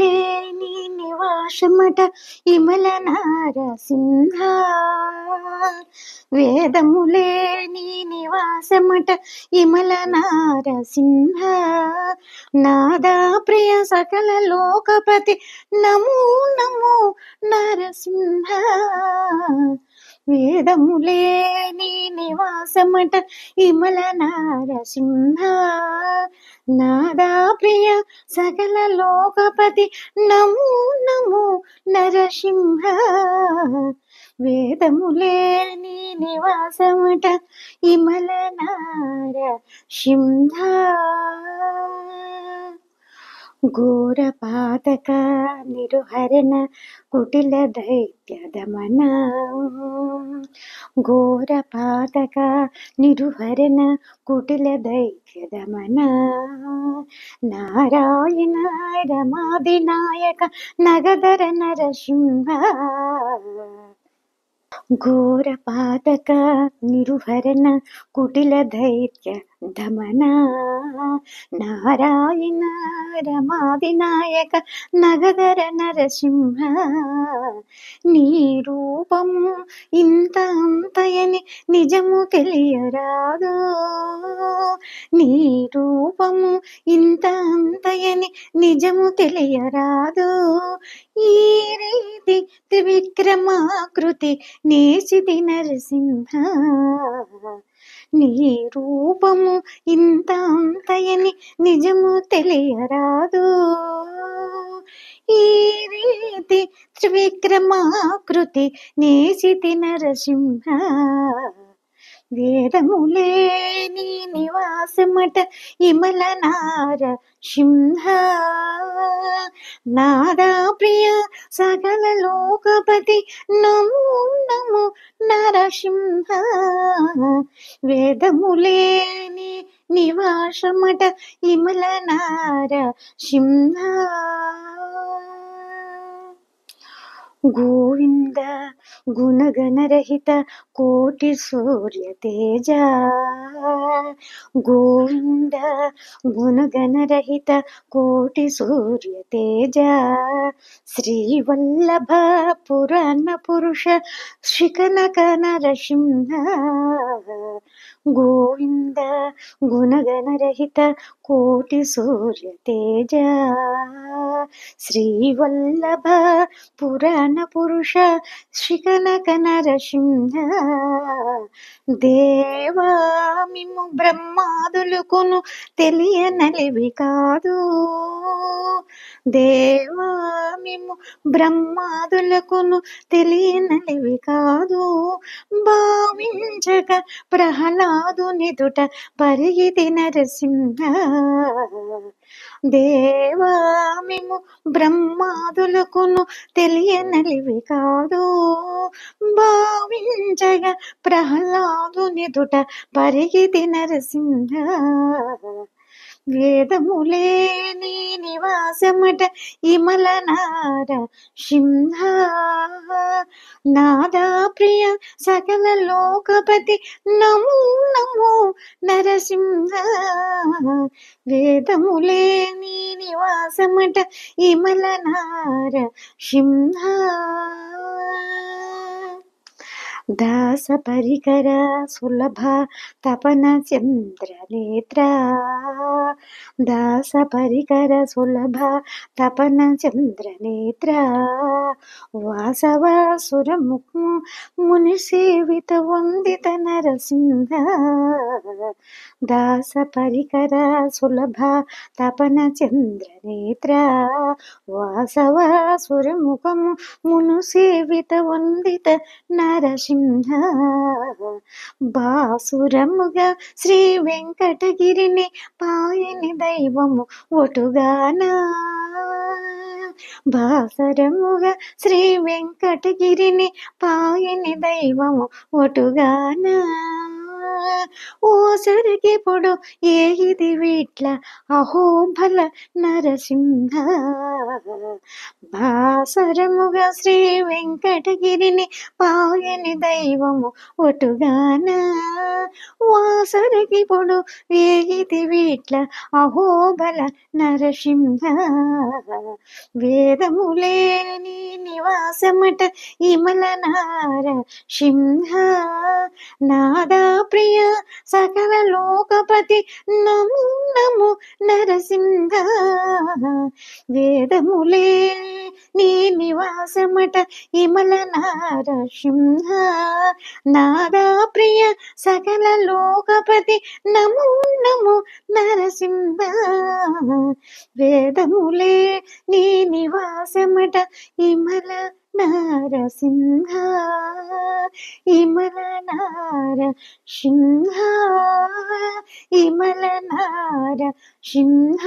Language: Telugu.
వేదములేని నివాసమట ఇమల నారసింహ. వేదములేని నివాసమట ఇమల నారసింహ. నాదా ప్రియ సకల లోకపతి నమో నమో నరసింహ. వేదములేని నివాసమట ఇమల నారసింహ. నాదా ప్రియ సకల లోకపతి నమో నమో నరసింహ. వేదములేని నివాసమట ఇమల నారసింహ. ఘోర పాతక నిరుహరణ కుటిల దైత్య దమన. ఘోర పాతక నిరుహరణ కుటిల దైత్య దమన. నారాయణ రమాదినాయక నగధర నరసింహ. ఘోర పాతక నిరుహరణ కుటిల దైత్య దమన. నారాయణ రమాదినాయక నగధర నరసింహ. నీ రూపము ఇంత అంతయని నిజము తెలియరాదు. నీ రూపము ఇంత అంతయని నిజము తెలియరాదు. ఈ రీతి త్రివిక్రమాకృతి నేసిది నరసింహ. నీ రూపము ఇంత అంతయని నిజము తెలియరాదు. ఈ రీతి త్రివిక్రమాకృతి నేసిది నరసింహ. వేదములేని నివాసమట ఇమల నారసింహ. నాదా ప్రియ సకల లోకపతి నమో నమో నరసింహ. వేదములేని నివాసమట ఇమల నారసింహ. గోవింద గుణగణరహిత కోటి సూర్య తేజ. గోవింద గుణగణరహిత కోటి సూర్య తేజ. శ్రీవల్లభ పురాణ పురుష శ్రీకనక నరసింహ. గోవింద గుణగణరహిత కోటి సూర్య తేజ. శ్రీవల్లభ పురాణ పురుష శ్రీకనక నరసింహ. దేవా మిమ్ము బ్రహ్మాదులకును తెలియనలివి కాదు. దేవా మిమ్ము బ్రహ్మాదులకును తెలియనలివి కాదు. భావించక ప్రహ్లాదునిదుట పరిగితి నరసింహ. దేవా మిమ్ము బ్రహ్మాదులకును తెలియనలివి కాదు. భావించగా ప్రహ్లాదునిదుట పరిగితి నరసింహ. వేదములేని నివాసమట ఇమల నారసింహ. నాదా ప్రియ సకల లోకపతి నమో నమో నరసింహ. వేదములేని నివాసమట ఇమల నారసింహ. దాస పరికర సులభ తపన చంద్రనేత్ర. దాస పరికర సులభ తపన చంద్రనేత్ర. వాసవాసురముఖు ముని సేవిత వందిత నరసింహ. దాస పరికర సులభ తపన చంద్రనేత్ర. వాసవాసురముఖము మును సేవిత వందిత నరసింహ. బాసురముగా శ్రీ వెంకటగిరిని పాయని దైవము ఒటుగాన. బాసరముగా శ్రీ వెంకటగిరిని పాయని దైవము ఒటుగాన. ఓ సరిగిప్పుడు ఏది వీట్ల అహోబల నరసింహ. భాసరముగా శ్రీ వెంకటగిరిని పాయని దైవము ఒటుగాన వాసరకి పొడు వేగితి వీట్ల అహోబల నరసింహ వేదములేని నివాసమట ఇమల నార సింహ నాదా ప్రియ సకల లోకపతి నమో నమో నరసింహ వేదములే నీ నివాసమట ఇమల నారసింహ నాదా ప్రియ సకల లోకపతి నమో నమో నరసింహ వేదములే నీ నివాసమట ఇమల నారసింహ ఇమల నార సింహ ఇమల నార సింహ